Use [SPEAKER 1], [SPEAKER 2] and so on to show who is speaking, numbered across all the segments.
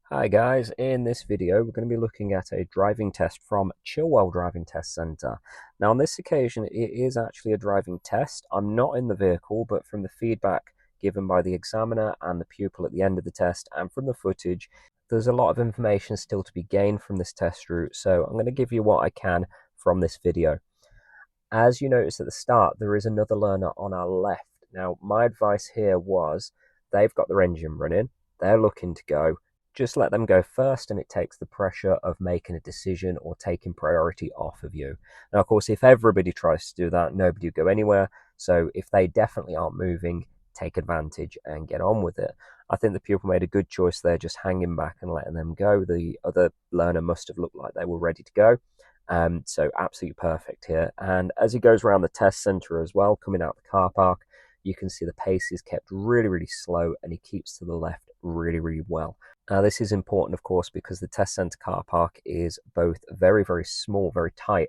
[SPEAKER 1] Hi guys, in this video we're going to be looking at a driving test from Chilwell Driving Test Centre. Now on this occasion it is actually a driving test. I'm not in the vehicle, but from the feedback given by the examiner and the pupil at the end of the test and from the footage, there's a lot of information still to be gained from this test route, so I'm going to give you what I can from this video. As you notice at the start, there is another learner on our left. Now my advice here was they've got their engine running, they're looking to go. Just let them go first and it takes the pressure of making a decision or taking priority off of you. Now, of course, if everybody tries to do that, nobody will go anywhere. So if they definitely aren't moving, take advantage and get on with it. I think the pupil made a good choice there, just hanging back and letting them go. The other learner must have looked like they were ready to go. So absolutely perfect here. And as he goes around the test centre as well, coming out the car park, you can see the pace is kept really, really slow and he keeps to the left really, really well. Now this is important, of course, because the test centre car park is both very, very small, very tight,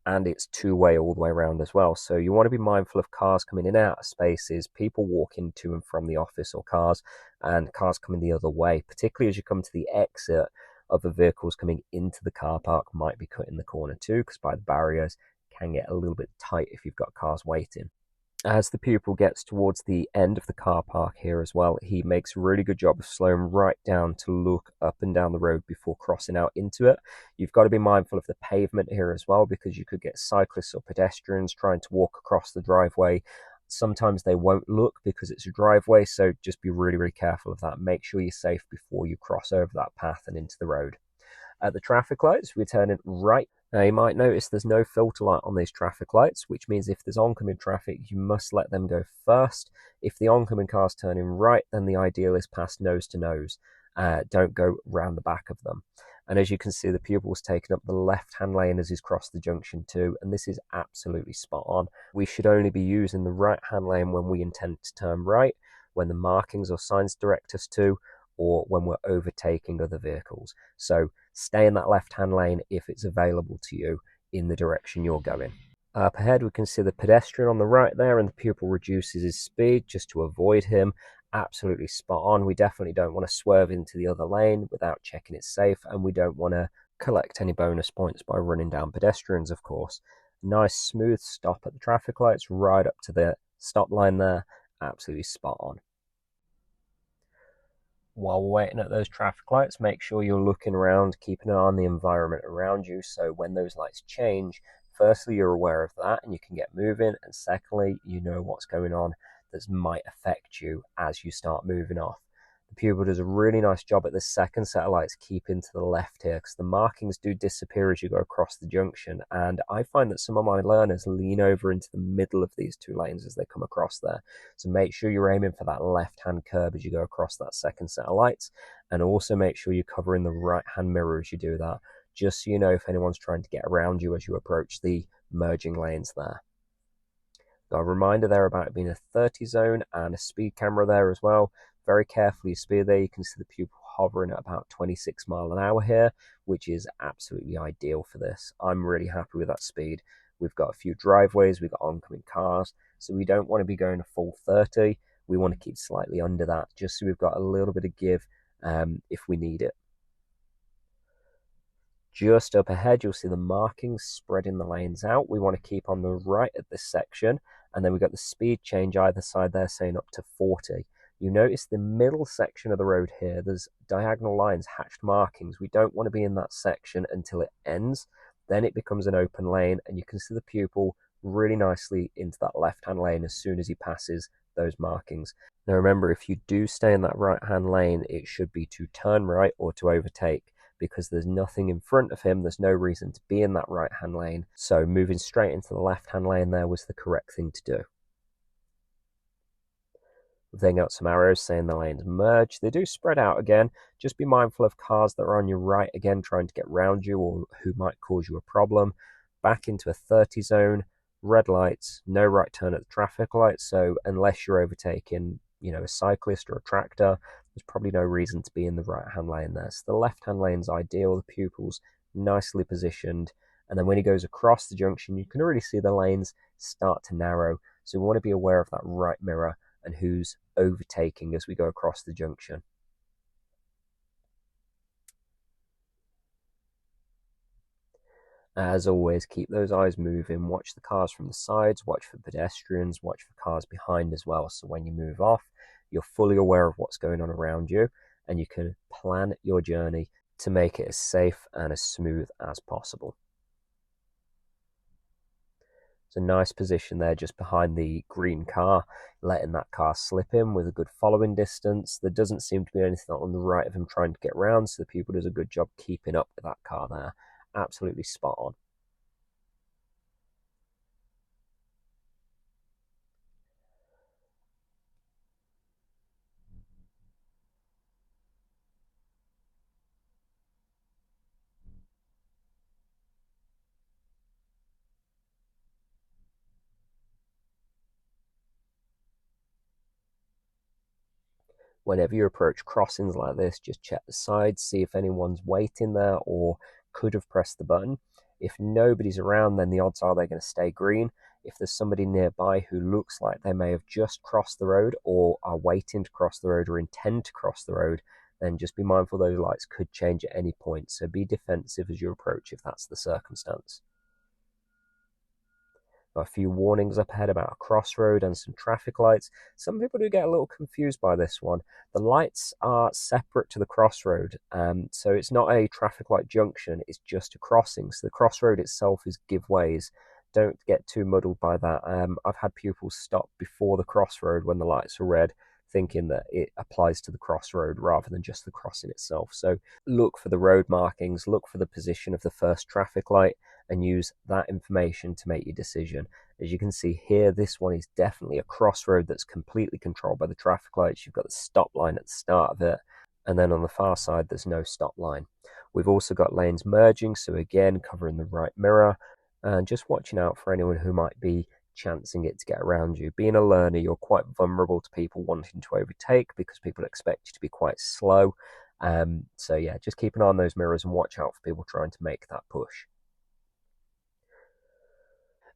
[SPEAKER 1] and it's two-way all the way around as well. So you want to be mindful of cars coming in and out of spaces, people walking to and from the office or cars, and cars coming the other way, particularly as you come to the exit. Other vehicles coming into the car park might be cutting the corner too, because by the barriers can get a little bit tight if you've got cars waiting. As the pupil gets towards the end of the car park here as well, he makes a really good job of slowing right down to look up and down the road before crossing out into it. You've got to be mindful of the pavement here as well, because you could get cyclists or pedestrians trying to walk across the driveway. Sometimes they won't look because it's a driveway, so just be really, really careful of that. Make sure you're safe before you cross over that path and into the road. At the traffic lights, we're turning right. Now you might notice there's no filter light on these traffic lights, which means if there's oncoming traffic, you must let them go first. If the oncoming car's turning right, then the ideal is pass nose to nose. Don't go round the back of them. And as you can see, the pupil's taken up the left-hand lane as he's crossed the junction too, and this is absolutely spot on. We should only be using the right-hand lane when we intend to turn right, when the markings or signs direct us to, or when we're overtaking other vehicles. So stay in that left-hand lane if it's available to you in the direction you're going. Up ahead, we can see the pedestrian on the right there, and the pupil reduces his speed just to avoid him. Absolutely spot on. We definitely don't want to swerve into the other lane without checking it's safe, and we don't want to collect any bonus points by running down pedestrians, of course. Nice smooth stop at the traffic lights right up to the stop line there. Absolutely spot on. While we're waiting at those traffic lights, make sure you're looking around, keeping an eye on the environment around you, so when those lights change, firstly, you're aware of that and you can get moving, and secondly, you know what's going on that might affect you as you start moving off. The pupil does a really nice job at this second set of lights keeping to the left here, because the markings do disappear as you go across the junction, and I find that some of my learners lean over into the middle of these two lanes as they come across there. So make sure you're aiming for that left-hand curb as you go across that second set of lights, and also make sure you're covering the right-hand mirror as you do that, just so you know if anyone's trying to get around you as you approach the merging lanes there. Got a reminder there about it being a 30 zone and a speed camera there as well. Very carefully speed there. You can see the pupil hovering at about 26 miles an hour here, which is absolutely ideal for this. I'm really happy with that speed. We've got a few driveways, we've got oncoming cars, so we don't want to be going a full 30. We want to keep slightly under that, just so we've got a little bit of give if we need it. Just up ahead, you'll see the markings spreading the lanes out. We want to keep on the right at this section, and then we've got the speed change either side there saying up to 40. You notice the middle section of the road here, there's diagonal lines, hatched markings. We don't want to be in that section until it ends. Then it becomes an open lane, and you can see the pupil really nicely into that left-hand lane as soon as he passes those markings. Now remember, if you do stay in that right-hand lane, it should be to turn right or to overtake, because there's nothing in front of him. There's no reason to be in that right-hand lane. So moving straight into the left-hand lane there was the correct thing to do. We've then got some arrows saying the lanes merge. They do spread out again. Just be mindful of cars that are on your right, again, trying to get round you or who might cause you a problem. Back into a 30 zone, red lights, no right turn at the traffic lights. So unless you're overtaking, a cyclist or a tractor, there's probably no reason to be in the right-hand lane there. So the left-hand lane's ideal. The pupil's nicely positioned. And then when he goes across the junction, you can already see the lanes start to narrow. So we want to be aware of that right mirror and who's overtaking as we go across the junction. As always, keep those eyes moving, watch the cars from the sides, watch for pedestrians, watch for cars behind as well. So when you move off, you're fully aware of what's going on around you and you can plan your journey to make it as safe and as smooth as possible. It's a nice position there just behind the green car, letting that car slip in with a good following distance. There doesn't seem to be anything on the right of him trying to get round, so the pupil does a good job keeping up with that car there. Absolutely spot on. Whenever you approach crossings like this, just check the sides, see if anyone's waiting there or could have pressed the button. If nobody's around, then the odds are they're going to stay green. If there's somebody nearby who looks like they may have just crossed the road or are waiting to cross the road or intend to cross the road, then just be mindful those lights could change at any point. So be defensive as you approach if that's the circumstance. A few warnings up ahead about a crossroad and some traffic lights. Some people do get a little confused by this one. The lights are separate to the crossroad, so it's not a traffic light junction, it's just a crossing. So the crossroad itself is giveways. Don't get too muddled by that. I've had pupils stop before the crossroad when the lights are red, thinking that it applies to the crossroad rather than just the crossing itself. So look for the road markings, look for the position of the first traffic light, and use that information to make your decision. As you can see here, this one is definitely a crossroad that's completely controlled by the traffic lights. You've got the stop line at the start of it, and then on the far side, there's no stop line. We've also got lanes merging, so again, covering the right mirror, and just watching out for anyone who might be chancing it to get around you. Being a learner, you're quite vulnerable to people wanting to overtake because people expect you to be quite slow. So yeah, just keep an eye on those mirrors and watch out for people trying to make that push.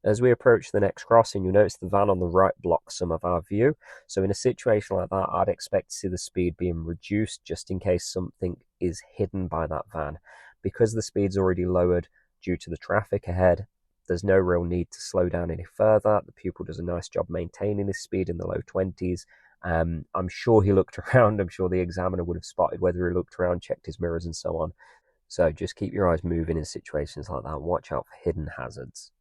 [SPEAKER 1] As we approach the next crossing, you'll notice the van on the right blocks some of our view. So in a situation like that, I'd expect to see the speed being reduced just in case something is hidden by that van. Because the speed's already lowered due to the traffic ahead, there's no real need to slow down any further. The pupil does a nice job maintaining his speed in the low 20s. I'm sure he looked around. I'm sure the examiner would have spotted whether he looked around, checked his mirrors and so on. So just keep your eyes moving in situations like that. Watch out for hidden hazards.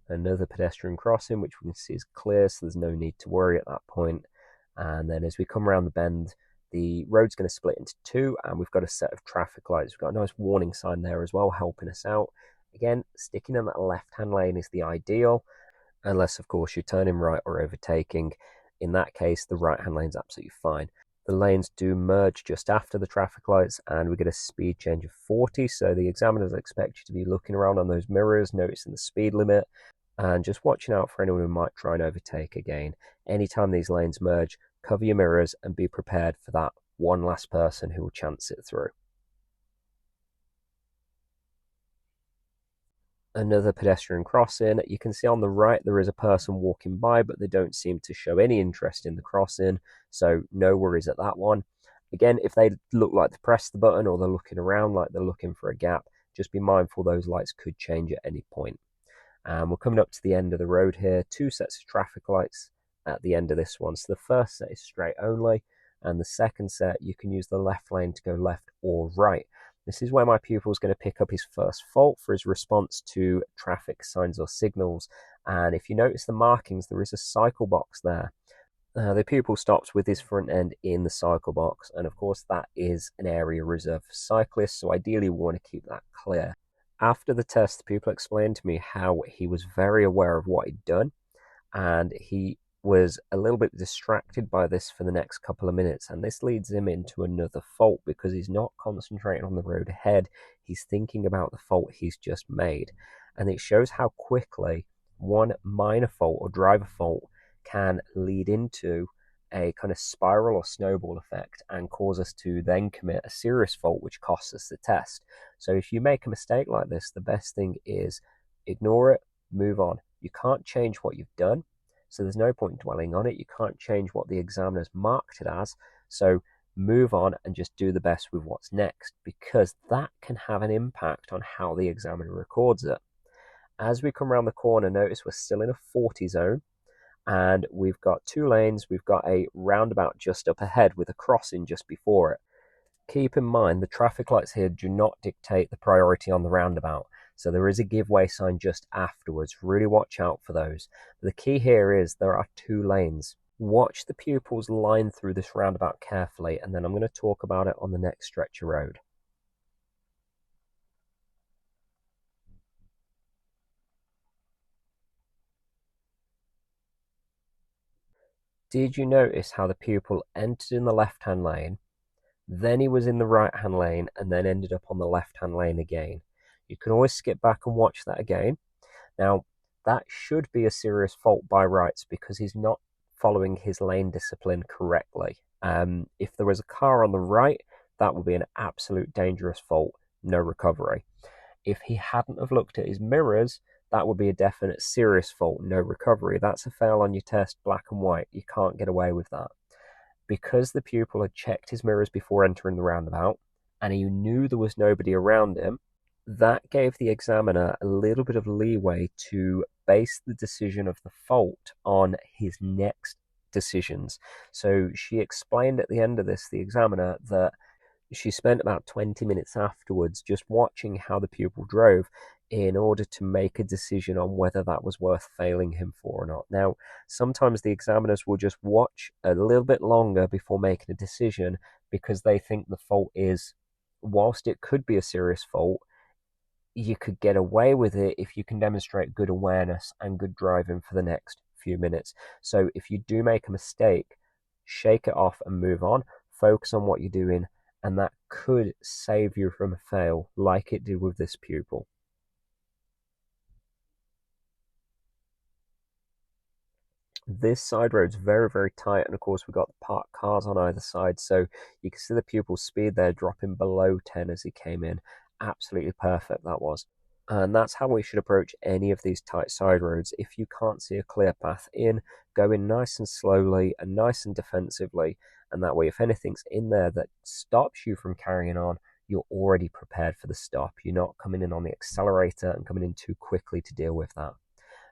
[SPEAKER 1] Another pedestrian crossing, which we can see is clear, so there's no need to worry at that point. And then as we come around the bend, the road's going to split into two, and we've got a set of traffic lights. We've got a nice warning sign there as well, helping us out. Again, sticking in that left-hand lane is the ideal, unless, of course, you're turning right or overtaking. In that case, the right-hand lane's absolutely fine. The lanes do merge just after the traffic lights, and we get a speed change of 40, so the examiners expect you to be looking around on those mirrors, noticing the speed limit, and just watching out for anyone who might try and overtake again. Anytime these lanes merge, cover your mirrors and be prepared for that one last person who will chance it through. Another pedestrian crossing. You can see on the right there is a person walking by, but they don't seem to show any interest in the crossing, so no worries at that one. Again, if they look like they pressed the button or they're looking around like they're looking for a gap, just be mindful those lights could change at any point. And we're coming up to the end of the road here. Two sets of traffic lights at the end of this one. So the first set is straight only, and the second set you can use the left lane to go left or right. This is where my pupil is going to pick up his first fault for his response to traffic signs or signals. And if you notice the markings, there is a cycle box there. The pupil stops with his front end in the cycle box, and of course that is an area reserved for cyclists, so ideally we want to keep that clear. After the test, the pupil explained to me how he was very aware of what he'd done, and he was a little bit distracted by this for the next couple of minutes, and this leads him into another fault because he's not concentrating on the road ahead, he's thinking about the fault he's just made. And it shows how quickly one minor fault or driver fault can lead into a kind of spiral or snowball effect and cause us to then commit a serious fault which costs us the test. So if you make a mistake like this, the best thing is ignore it, move on. You can't change what you've done, so there's no point dwelling on it. You can't change what the examiner's marked it as, so move on and just do the best with what's next, because that can have an impact on how the examiner records it. As we come around the corner, notice we're still in a 40 zone, and we've got 2 lanes. We've got a roundabout just up ahead with a crossing just before it. Keep in mind the traffic lights here do not dictate the priority on the roundabout, so there is a give way sign just afterwards. Really watch out for those. The key here is there are 2 lanes. Watch the pupils line through this roundabout carefully, and then I'm going to talk about it on the next stretch of road. Did you notice how the pupil entered in the left-hand lane, then he was in the right-hand lane, and then ended up on the left-hand lane again? You can always skip back and watch that again. Now, that should be a serious fault by rights because he's not following his lane discipline correctly. If there was a car on the right, that would be an absolute dangerous fault, no recovery. If he hadn't have looked at his mirrors, that would be a definite serious fault, no recovery. That's a fail on your test, black and white. You can't get away with that. Because the pupil had checked his mirrors before entering the roundabout, and he knew there was nobody around him, that gave the examiner a little bit of leeway to base the decision of the fault on his next decisions. So she explained at the end of this, the examiner, that she spent about 20 minutes afterwards just watching how the pupil drove in order to make a decision on whether that was worth failing him for or not. Now, sometimes the examiners will just watch a little bit longer before making a decision because they think the fault is, whilst it could be a serious fault, you could get away with it if you can demonstrate good awareness and good driving for the next few minutes. So if you do make a mistake, shake it off and move on. Focus on what you're doing, and that could save you from a fail like it did with this pupil. This side road's very, very tight, and of course we've got the parked cars on either side, so you can see the pupil's speed there dropping below 10 as he came in. Absolutely perfect that was. And that's how we should approach any of these tight side roads. If you can't see a clear path in, go in nice and slowly and nice and defensively, and that way if anything's in there that stops you from carrying on, you're already prepared for the stop. You're not coming in on the accelerator and coming in too quickly to deal with that.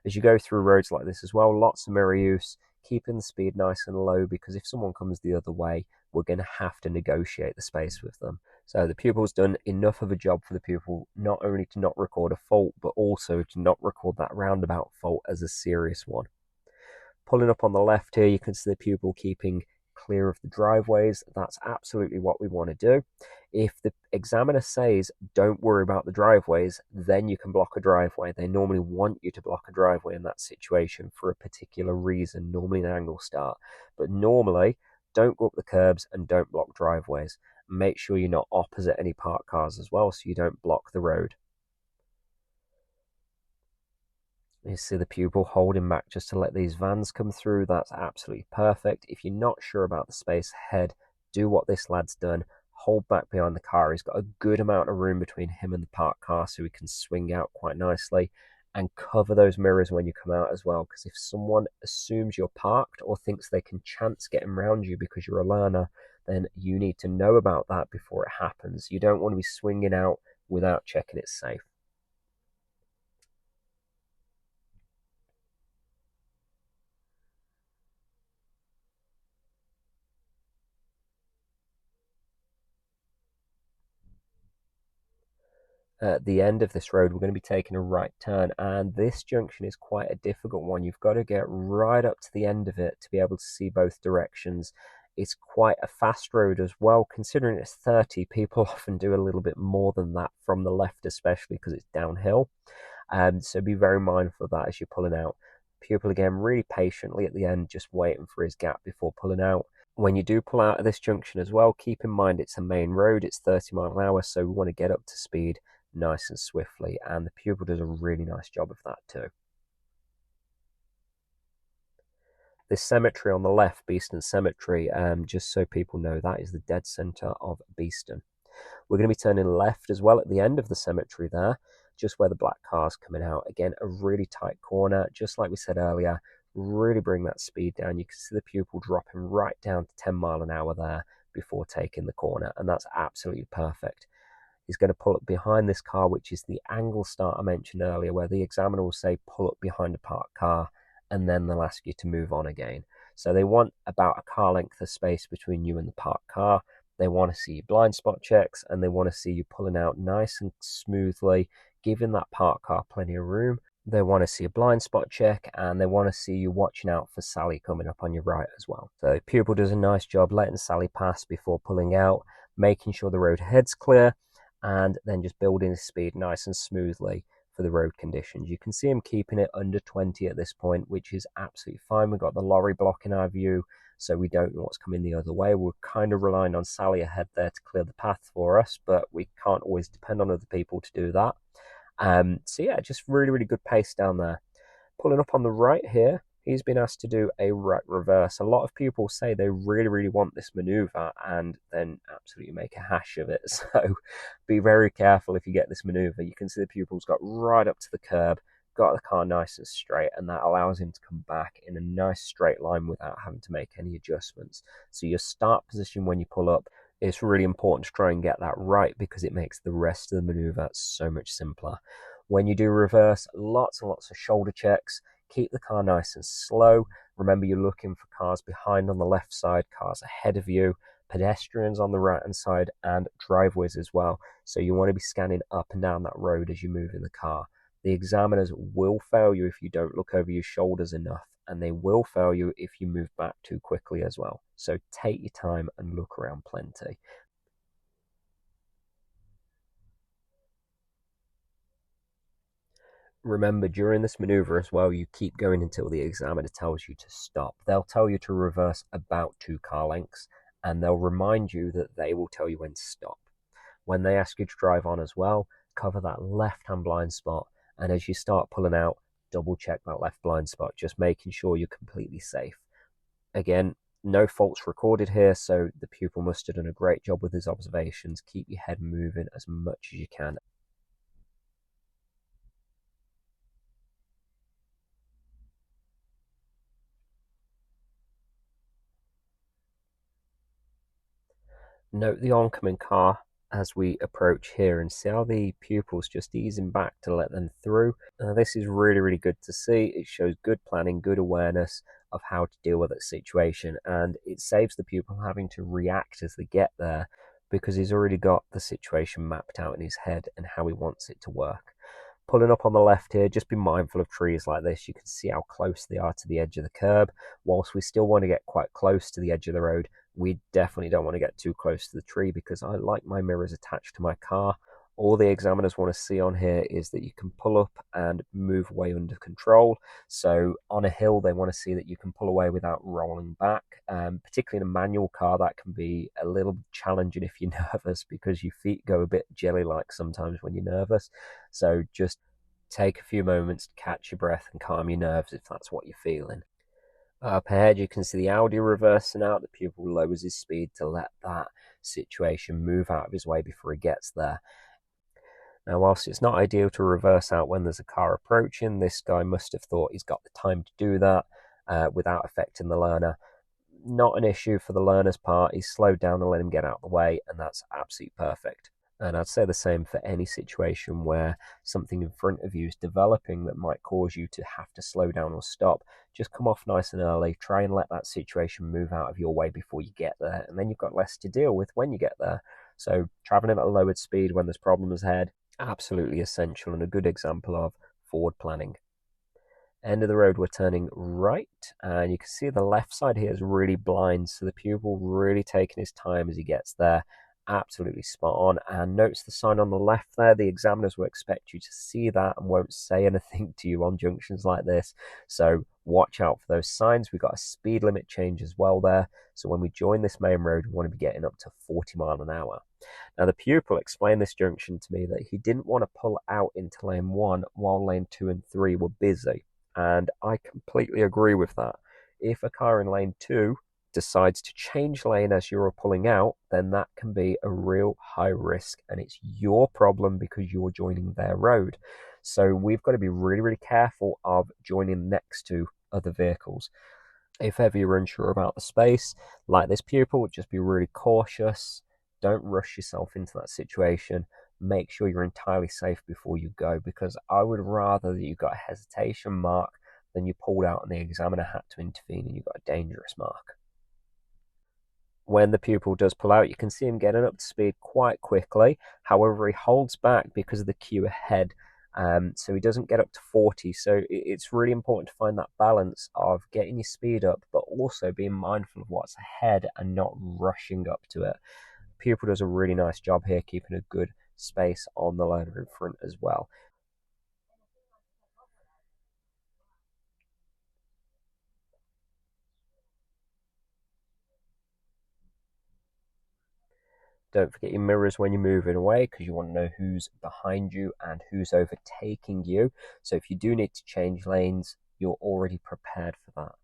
[SPEAKER 1] As you go through roads like this as well, lots of mirror use, keeping the speed nice and low, because if someone comes the other way, we're going to have to negotiate the space with them. So the pupil's done enough of a job for the pupil not only to not record a fault, but also to not record that roundabout fault as a serious one. Pulling up on the left here, you can see the pupil keeping clear of the driveways. That's absolutely what we want to do. If the examiner says don't worry about the driveways, then you can block a driveway. They normally want you to block a driveway in that situation for a particular reason, normally an angle start. But normally, don't go up the curbs and don't block driveways. Make sure you're not opposite any parked cars as well, so you don't block the road. You see the pupil holding back just to let these vans come through. That's absolutely perfect. If you're not sure about the space ahead, do what this lad's done. Hold back behind the car. He's got a good amount of room between him and the parked car, so he can swing out quite nicely. And cover those mirrors when you come out as well, because if someone assumes you're parked or thinks they can chance getting around you because you're a learner, then you need to know about that before it happens. You don't want to be swinging out without checking it's safe. At the end of this road, we're going to be taking a right turn, and this junction is quite a difficult one. You've got to get right up to the end of it to be able to see both directions. It's quite a fast road as well. Considering it's 30, people often do a little bit more than that from the left, especially because it's downhill. So be very mindful of that as you're pulling out. Pupil again, really patiently at the end, just waiting for his gap before pulling out. When you do pull out of this junction as well, keep in mind it's a main road, it's 30 miles an hour, so we want to get up to speed nice and swiftly, and the pupil does a really nice job of that too. This cemetery on the left, Beeston Cemetery, just so people know, that is the dead centre of Beeston. We're going to be turning left as well at the end of the cemetery there, just where the black car's coming out. Again, a really tight corner, just like we said earlier. Really bring that speed down. You can see the pupil dropping right down to 10 miles an hour there before taking the corner, and that's absolutely perfect. He's going to pull up behind this car, which is the angle start I mentioned earlier, where the examiner will say pull up behind a parked car, and then they'll ask you to move on again. So they want about a car length of space between you and the parked car. They want to see your blind spot checks, and they want to see you pulling out nice and smoothly, giving that parked car plenty of room. They want to see a blind spot check, and they want to see you watching out for Sally coming up on your right as well. So the pupil does a nice job letting Sally pass before pulling out, making sure the road head's clear, and then just building his speed nice and smoothly for the road conditions. You can see him keeping it under 20 at this point, which is absolutely fine. We've got the lorry blocking our view, so we don't know what's coming the other way. We're kind of relying on Sally ahead there to clear the path for us, but we can't always depend on other people to do that. So yeah, just really, really good pace down there. Pulling up on the right here, he's been asked to do a right reverse. A lot of people say they really, really want this maneuver and then absolutely make a hash of it. So be very careful if you get this maneuver. You can see the pupil's got right up to the curb, got the car nice and straight, and that allows him to come back in a nice straight line without having to make any adjustments. So your start position when you pull up, it's really important to try and get that right because it makes the rest of the maneuver so much simpler. When you do reverse, lots and lots of shoulder checks. Keep the car nice and slow. Remember, you're looking for cars behind on the left side, cars ahead of you, pedestrians on the right hand side, and driveways as well. So you want to be scanning up and down that road as you move in the car. The examiners will fail you if you don't look over your shoulders enough, and they will fail you if you move back too quickly as well. So take your time and look around plenty. Remember, during this maneuver as well, you keep going until the examiner tells you to stop. They'll tell you to reverse about 2 car lengths, and they'll remind you that they will tell you when to stop. When they ask you to drive on as well, cover that left-hand blind spot, and as you start pulling out, double check that left blind spot, just making sure you're completely safe. Again, no faults recorded here, so the pupil must have done a great job with his observations. Keep your head moving as much as you can. Note the oncoming car as we approach here and see how the pupils just easing back to let them through. This is really, really good to see. It shows good planning, good awareness of how to deal with that situation, and it saves the pupil having to react as they get there because he's already got the situation mapped out in his head and how he wants it to work. Pulling up on the left here, just be mindful of trees like this. You can see how close they are to the edge of the curb. Whilst we still want to get quite close to the edge of the road, we definitely don't want to get too close to the tree because I like my mirrors attached to my car. All the examiners want to see on here is that you can pull up and move away under control. So on a hill, they want to see that you can pull away without rolling back. Particularly in a manual car, that can be a little challenging if you're nervous because your feet go a bit jelly-like sometimes when you're nervous. So just take a few moments to catch your breath and calm your nerves if that's what you're feeling. Up ahead, you can see the Audi reversing out. The pupil lowers his speed to let that situation move out of his way before he gets there. Now, whilst it's not ideal to reverse out when there's a car approaching, this guy must have thought he's got the time to do that without affecting the learner. Not an issue for the learner's part. He's slowed down and let him get out of the way, and that's absolutely perfect. And I'd say the same for any situation where something in front of you is developing that might cause you to have to slow down or stop. Just come off nice and early. Try and let that situation move out of your way before you get there, and then you've got less to deal with when you get there. So traveling at a lowered speed when there's problems ahead, absolutely essential and a good example of forward planning. End of the road, we're turning right, and you can see the left side here is really blind, so the pupil really taking his time as he gets there. Absolutely spot on. And notice the sign on the left there. The examiners will expect you to see that and won't say anything to you on junctions like this, so watch out for those signs. We've got a speed limit change as well there, so when we join this main road we want to be getting up to 40 miles an hour. Now the pupil explained this junction to me that he didn't want to pull out into lane 1 while lane 2 and 3 were busy, and I completely agree with that. If a car in lane 2 decides to change lane as you're pulling out, then that can be a real high risk, and it's your problem because you're joining their road. So we've got to be really, really careful of joining next to other vehicles. If ever you're unsure about the space, like this pupil, just be really cautious. Don't rush yourself into that situation. Make sure you're entirely safe before you go, because I would rather that you got a hesitation mark than you pulled out and the examiner had to intervene and you got a dangerous mark. When the pupil does pull out, you can see him getting up to speed quite quickly. However, he holds back because of the queue ahead. So he doesn't get up to 40. So it's really important to find that balance of getting your speed up, but also being mindful of what's ahead and not rushing up to it. Pupil does a really nice job here, keeping a good space on the learner in front as well. Don't forget your mirrors when you're moving away, because you want to know who's behind you and who's overtaking you. So if you do need to change lanes, you're already prepared for that.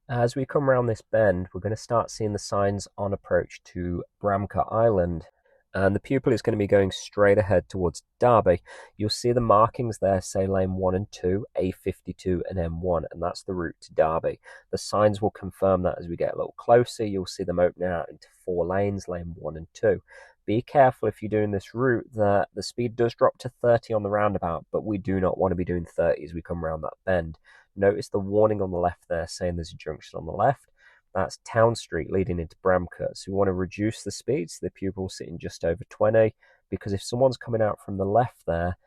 [SPEAKER 1] As we come around this bend, we're going to start seeing the signs on approach to Bramcar Island. And the pupil is going to be going straight ahead towards Derby. You'll see the markings there say lane 1 and 2, A52 and M1, and that's the route to Derby. The signs will confirm that as we get a little closer. You'll see them opening out into 4 lanes, lane 1 and 2. Be careful if you're doing this route that the speed does drop to 30 on the roundabout, but we do not want to be doing 30 as we come around that bend. Notice the warning on the left there saying there's a junction on the left. That's Town Street leading into Bramcar. So we want to reduce the speed so the pupil sitting just over 20, because if someone's coming out from the left there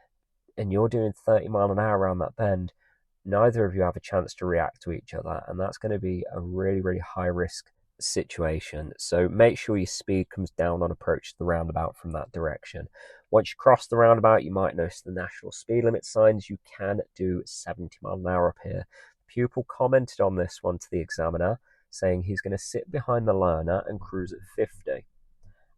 [SPEAKER 1] and you're doing 30 mile an hour around that bend, neither of you have a chance to react to each other, and that's going to be a really, really high risk situation. So make sure your speed comes down on approach to the roundabout from that direction. Once you cross the roundabout, you might notice the national speed limit signs. You can do 70 mile an hour up here. The pupil commented on this one to the examiner, saying he's going to sit behind the learner and cruise at 50.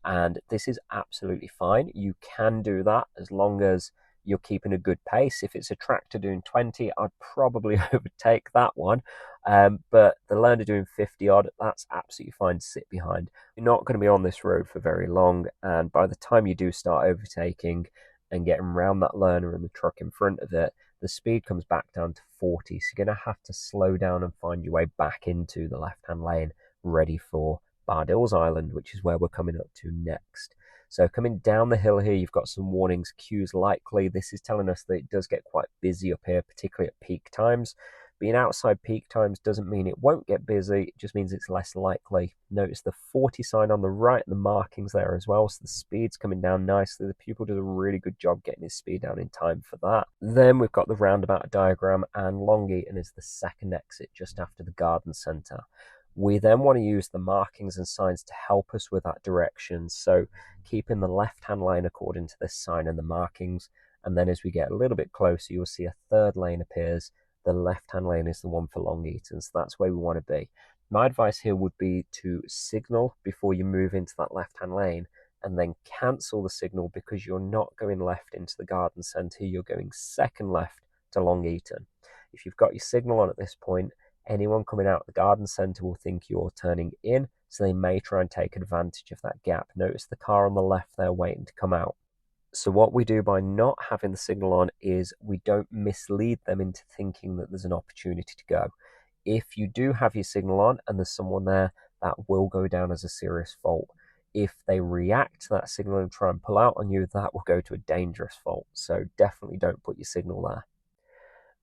[SPEAKER 1] And this is absolutely fine. You can do that as long as you're keeping a good pace. If it's a tractor doing 20, I'd probably overtake that one. But the learner doing 50 odd, that's absolutely fine to sit behind. You're not going to be on this road for very long. And by the time you do start overtaking and getting around that learner and the truck in front of it, the speed comes back down to 40. So you're going to have to slow down and find your way back into the left-hand lane, ready for Bardill's Island, which is where we're coming up to next. So coming down the hill here, you've got some warnings, queues likely. This is telling us that it does get quite busy up here, particularly at peak times. Being outside peak times doesn't mean it won't get busy, it just means it's less likely. Notice the 40 sign on the right, the markings there as well, so the speed's coming down nicely. The pupil does a really good job getting his speed down in time for that. Then we've got the roundabout diagram, and Long Eaton is the second exit just after the garden centre. We then want to use the markings and signs to help us with that direction. So keeping the left-hand lane according to this sign and the markings. And then as we get a little bit closer, you'll see a third lane appears. The left-hand lane is the one for Long Eaton. So that's where we want to be. My advice here would be to signal before you move into that left-hand lane, and then cancel the signal because you're not going left into the garden centre. You're going second left to Long Eaton. If you've got your signal on at this point, anyone coming out of the garden centre will think you're turning in, so they may try and take advantage of that gap. Notice the car on the left there waiting to come out. So what we do by not having the signal on is we don't mislead them into thinking that there's an opportunity to go. If you do have your signal on and there's someone there, that will go down as a serious fault. If they react to that signal and try and pull out on you, that will go to a dangerous fault. So definitely don't put your signal there.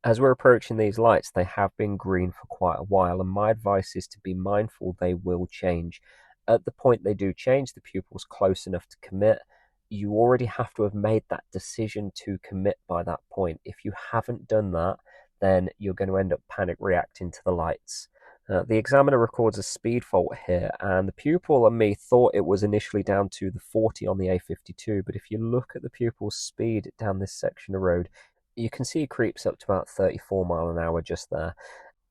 [SPEAKER 1] As we're approaching these lights, they have been green for quite a while, and my advice is to be mindful they will change. At the point they do change, the pupil's close enough to commit. You already have to have made that decision to commit by that point. If you haven't done that, then you're going to end up panic reacting to the lights. The examiner records a speed fault here, and the pupil and me thought it was initially down to the 40 on the A52, but if you look at the pupil's speed down this section of road, you can see it creeps up to about 34 mile an hour just there.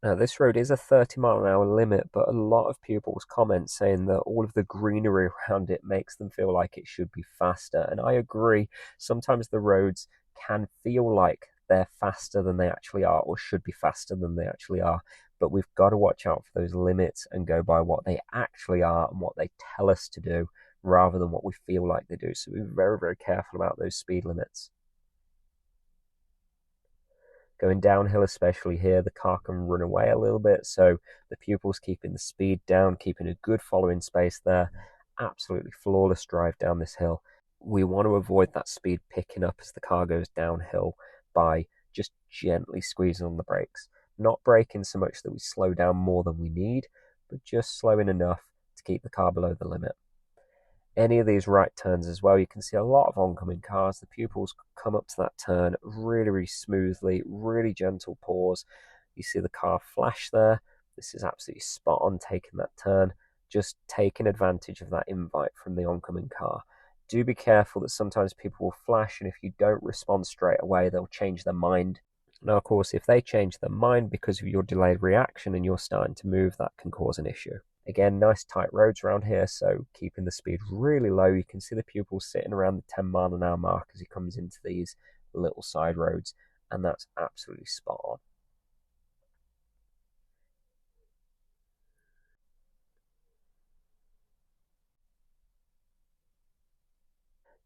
[SPEAKER 1] Now, this road is a 30 mile an hour limit, but a lot of pupils comment saying that all of the greenery around it makes them feel like it should be faster. And I agree, sometimes the roads can feel like they're faster than they actually are, or should be faster than they actually are. but we've got to watch out for those limits and go by what they actually are and what they tell us to do rather than what we feel like they do. So be very, very careful about those speed limits. Going downhill, especially here, the car can run away a little bit, so the pupil's keeping the speed down, keeping a good following space there. Absolutely flawless drive down this hill. We want to avoid that speed picking up as the car goes downhill by just gently squeezing on the brakes. Not braking so much that we slow down more than we need, but just slowing enough to keep the car below the limit. Any of these right turns as well, you can see a lot of oncoming cars. The pupils come up to that turn really, really smoothly, really gentle pause. You see the car flash there. This is absolutely spot on taking that turn, just taking advantage of that invite from the oncoming car. Do be careful that sometimes people will flash, and if you don't respond straight away, they'll change their mind. Now, of course, if they change their mind because of your delayed reaction and you're starting to move, that can cause an issue. Again, nice tight roads around here, so keeping the speed really low. You can see the pupil sitting around the 10-mile-an-hour mark as he comes into these little side roads, and that's absolutely spot on.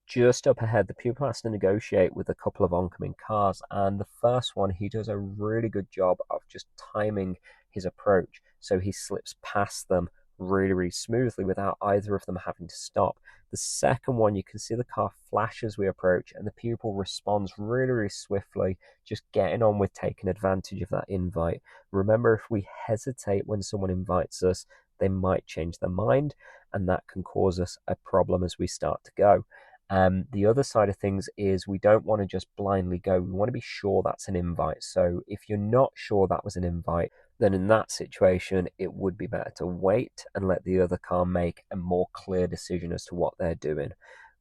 [SPEAKER 1] Just up ahead, the pupil has to negotiate with a couple of oncoming cars, and the first one, he does a really good job of just timing his approach, so he slips past them really, really smoothly without either of them having to stop. The second one, you can see the car flash as we approach, and the pupil responds really, really swiftly, just getting on with taking advantage of that invite. Remember, if we hesitate when someone invites us, they might change their mind, and that can cause us a problem as we start to go. The other side of things is we don't want to just blindly go. We want to be sure that's an invite. So if you're not sure that was an invite, then in that situation, it would be better to wait and let the other car make a more clear decision as to what they're doing.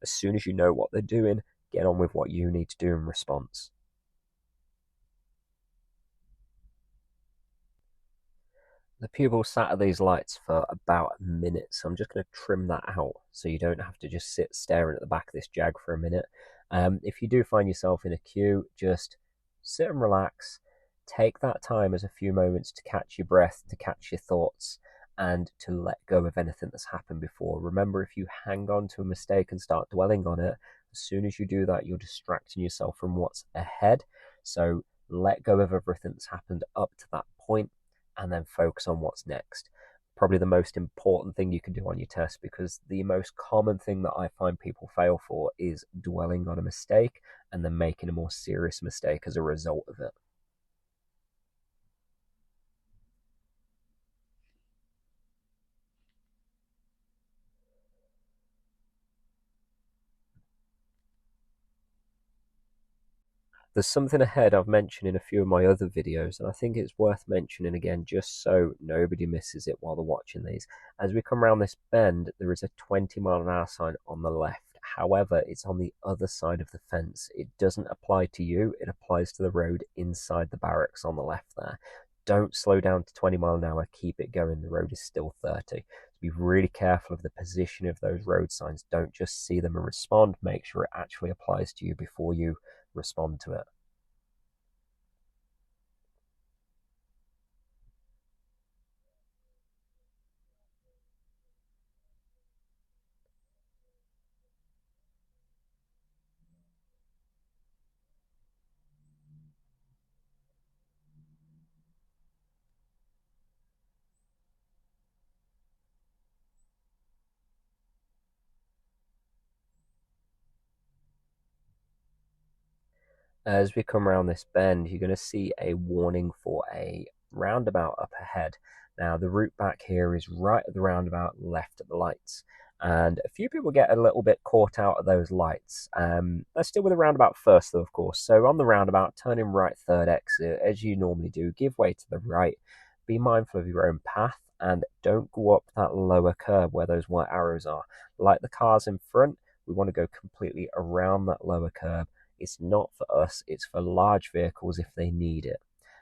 [SPEAKER 1] As soon as you know what they're doing, get on with what you need to do in response. The pupil sat at these lights for about a minute, so I'm just going to trim that out so you don't have to just sit staring at the back of this Jag for a minute. If you do find yourself in a queue, just sit and relax. Take that time as a few moments to catch your breath, to catch your thoughts, and to let go of anything that's happened before. Remember, if you hang on to a mistake and start dwelling on it, as soon as you do that, you're distracting yourself from what's ahead. So let go of everything that's happened up to that point, and then focus on what's next. Probably the most important thing you can do on your test, because the most common thing that I find people fail for is dwelling on a mistake and then making a more serious mistake as a result of it. There's something ahead I've mentioned in a few of my other videos, and I think it's worth mentioning again just so nobody misses it while they're watching these. As we come around this bend, there is a 20-mile-an-hour sign on the left. However, it's on the other side of the fence. It doesn't apply to you, it applies to the road inside the barracks on the left there. Don't slow down to 20 mile an hour, keep it going, the road is still 30. So be really careful of the position of those road signs. Don't just see them and respond, make sure it actually applies to you before you respond to it. As we come around this bend, you're going to see a warning for a roundabout up ahead. Now, the route back here is right at the roundabout, left at the lights. And a few people get a little bit caught out of those lights. Let's deal with the roundabout first, though, of course. So on the roundabout, turn in right third exit, as you normally do. Give way to the right. Be mindful of your own path, and don't go up that lower curb where those white arrows are. Like the cars in front, we want to go completely around that lower curb. It's not for us, it's for large vehicles if they need it.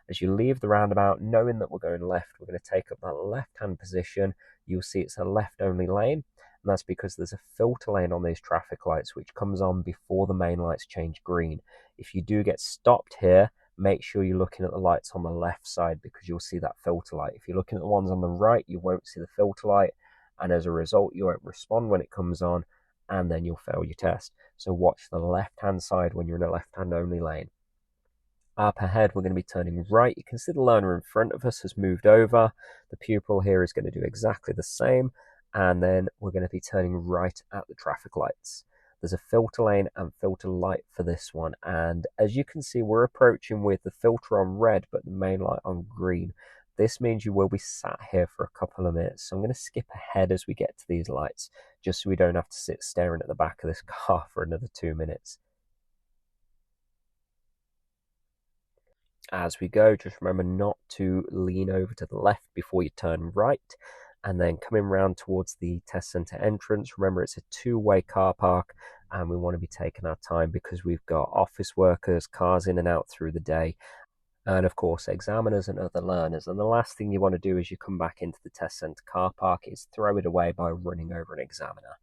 [SPEAKER 1] As you leave the roundabout, knowing that we're going left, we're going to take up that left-hand position. You'll see it's a left-only lane, and that's because there's a filter lane on these traffic lights which comes on before the main lights change green. If you do get stopped here, make sure you're looking at the lights on the left side because you'll see that filter light. If you're looking at the ones on the right, you won't see the filter light, and as a result, you won't respond when it comes on, and then you'll fail your test. So watch the left-hand side when you're in a left-hand only lane. Up ahead, we're going to be turning right. You can see the learner in front of us has moved over. The pupil here is going to do exactly the same. And then we're going to be turning right at the traffic lights. There's a filter lane and filter light for this one. And as you can see, we're approaching with the filter on red, but the main light on green. This means you will be sat here for a couple of minutes. So I'm going to skip ahead as we get to these lights, just so we don't have to sit staring at the back of this car for another 2 minutes. As we go, just remember not to lean over to the left before you turn right. And then coming round towards the test centre entrance, remember it's a two-way car park and we want to be taking our time because we've got office workers, cars in and out through the day, and of course examiners and other learners. And the last thing you want to do as you come back into the test centre car park is throw it away by running over an examiner.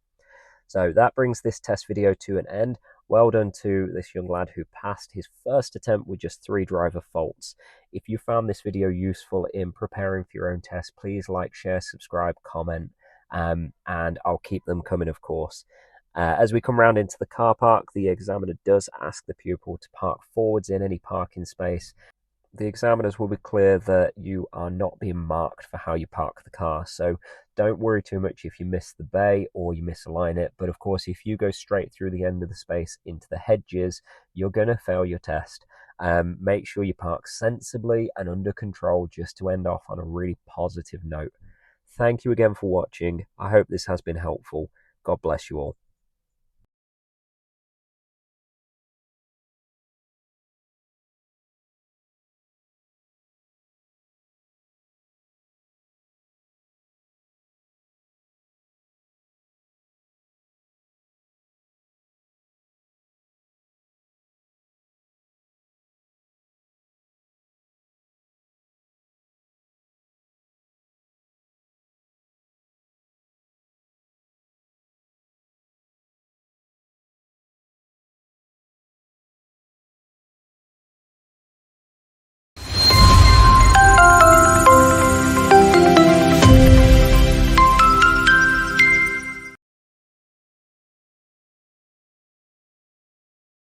[SPEAKER 1] So that brings this test video to an end. Well done to this young lad who passed his first attempt with just 3 driver faults. If you found this video useful in preparing for your own test, please like, share, subscribe, comment, and I'll keep them coming, of course. As we come round into the car park, the examiner does ask the pupil to park forwards in any parking space. The examiners will be clear that you are not being marked for how you park the car, so don't worry too much if you miss the bay or you misalign it. But of course, if you go straight through the end of the space into the hedges, you're going to fail your test. Make sure you park sensibly and under control, just to end off on a really positive note. Thank you again for watching. I hope this has been helpful. God bless you all.